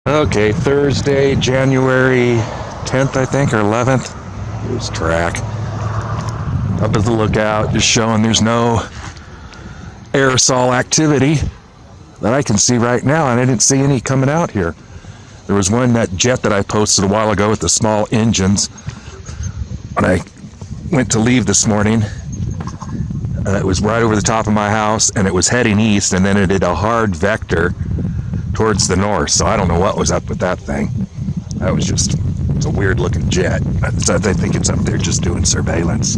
Okay, Thursday, January 10th, I think, or 11th. Lose track. Up at the lookout, just showing there's no aerosol activity that I can see right now, and I didn't see any coming out here. There was that jet that I posted a while ago with the small engines. When I went to leave this morning, it was right over the top of my house, and it was heading east, and then it did a hard vector towards the north. So I don't know what was up with that thing. That was it's a weird looking jet. I think it's up there just doing surveillance.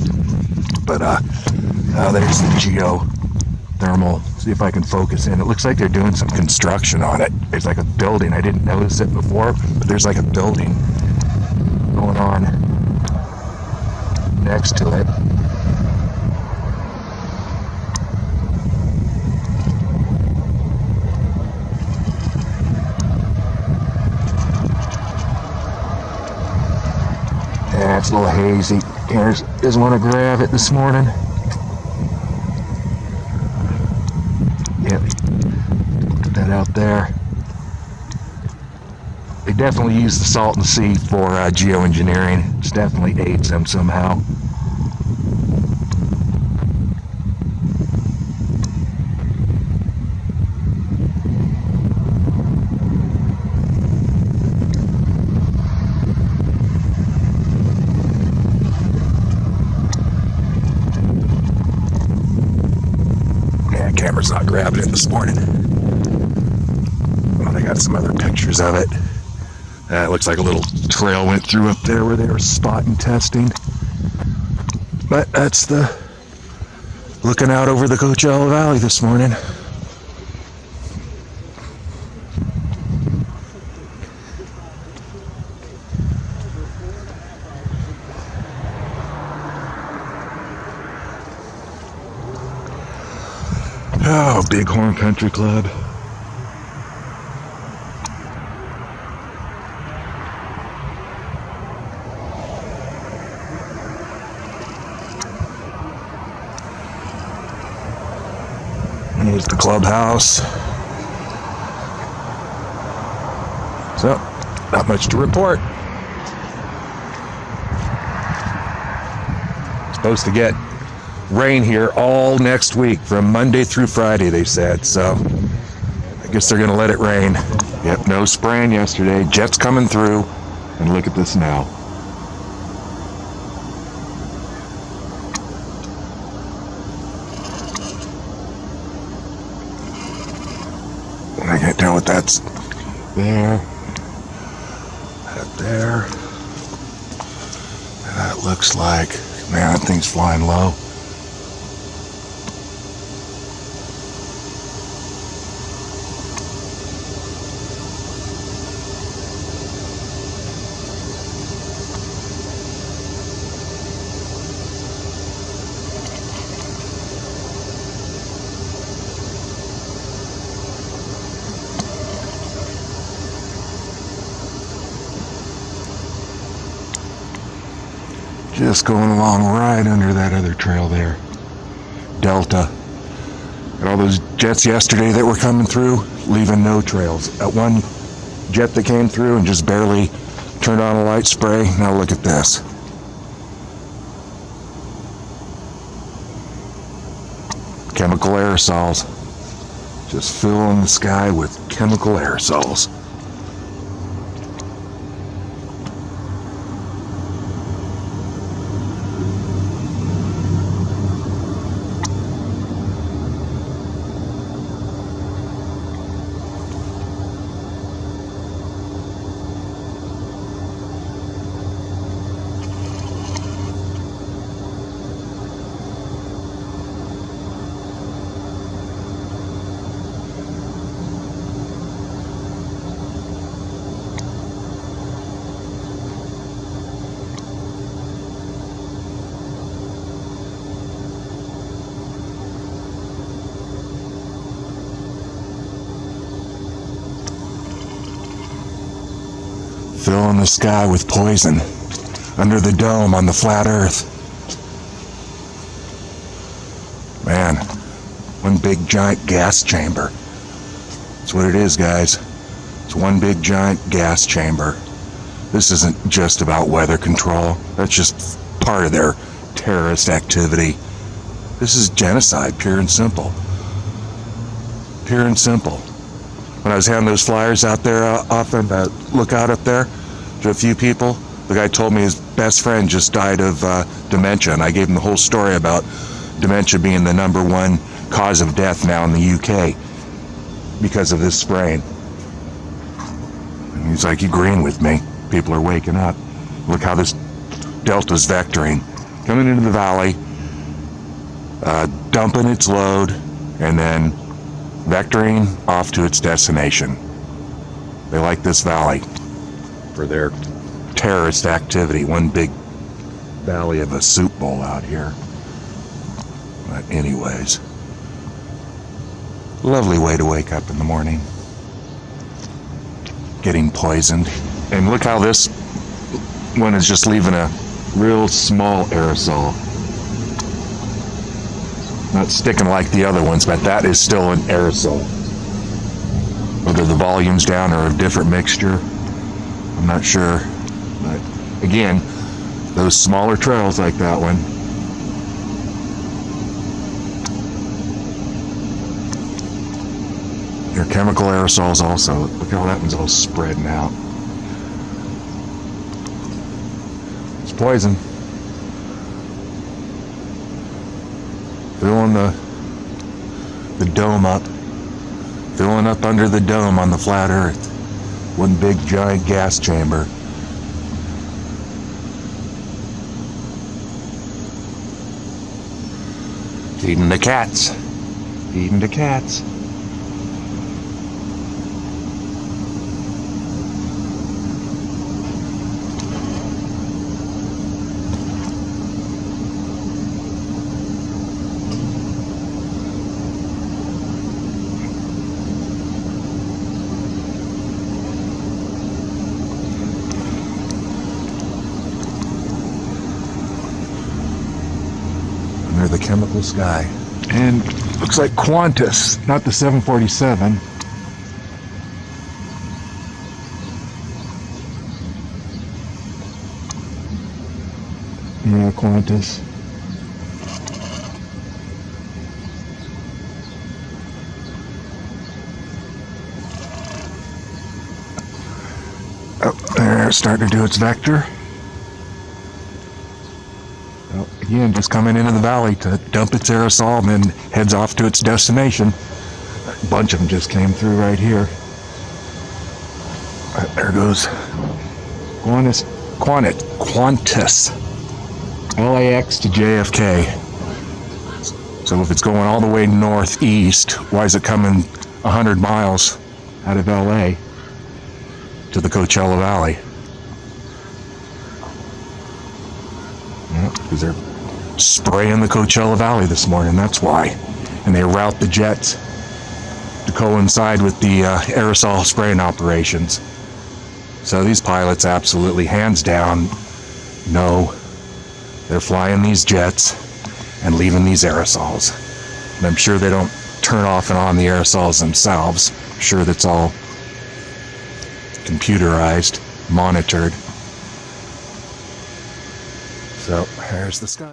But there's the geothermal. See if I can focus in. It looks like they're doing some construction on it. There's like a building. I didn't notice it before, but there's like a building going on next to it. Yeah, it's a little hazy. Doesn't want to grab it this morning. Yep, put that out there. They definitely use the Salton Sea for geoengineering. It definitely aids them somehow. Camera's not grabbing it this morning. Well, they got some other pictures of it. It looks like a little trail went through up there where they were spotting testing. But that's the looking out over the Coachella Valley this morning. Oh, Bighorn Country Club. Here's the clubhouse. So, not much to report. Supposed to get rain here all next week from Monday through Friday, they said. So I guess they're going to let it rain. Yep, no spraying yesterday. Jets coming through. And look at this now. I can't tell what that's there. That there. And that looks like, man, that thing's flying low. Just going along right under that other trail there. Delta. And all those jets yesterday that were coming through, leaving no trails. That one jet that came through and just barely turned on a light spray. Now look at this. Chemical aerosols. Just filling the sky with chemical aerosols. Filling the sky with poison under the dome on the flat earth. Man, one big giant gas chamber. That's what it is, guys. It's one big giant gas chamber. This isn't just about weather control. That's just part of their terrorist activity. This is genocide, pure and simple. Pure and simple. When I was handing those flyers out there off on that lookout up there to a few people, the guy told me his best friend just died of dementia, and I gave him the whole story about dementia being the #1 cause of death now in the UK because of this spraying. And he's like, "You agreeing with me? People are waking up. Look how this Delta's vectoring. Coming into the valley, dumping its load, and then vectoring off to its destination." They like this valley for their terrorist activity. One big valley of a soup bowl out here. But anyways, lovely way to wake up in the morning. Getting poisoned. And look how this one is just leaving a real small aerosol. Not sticking like the other ones, but that is still an aerosol. Whether the volume's down or a different mixture, I'm not sure. But again, those smaller trails like that one. Your chemical aerosols also. Look how that one's all spreading out. It's poison. Filling the dome up. Filling up under the dome on the flat earth. One big giant gas chamber. Feeding the cats. Feeding the cats. Under the chemical sky. And looks like Qantas, not the 747. Yeah, Qantas. Oh, there, it's starting to do its vector. Well, again, just coming into the valley to dump its aerosol and then heads off to its destination. A bunch of them just came through right here. There goes Qantas. LAX to JFK. So if it's going all the way northeast, why is it coming 100 miles out of LA to the Coachella Valley? Because they're spraying the Coachella Valley this morning, that's why. And they route the jets to coincide with the aerosol spraying operations. So these pilots absolutely, hands down, know they're flying these jets and leaving these aerosols. And I'm sure they don't turn off and on the aerosols themselves. I'm sure that's all computerized, monitored. So, there's the sky.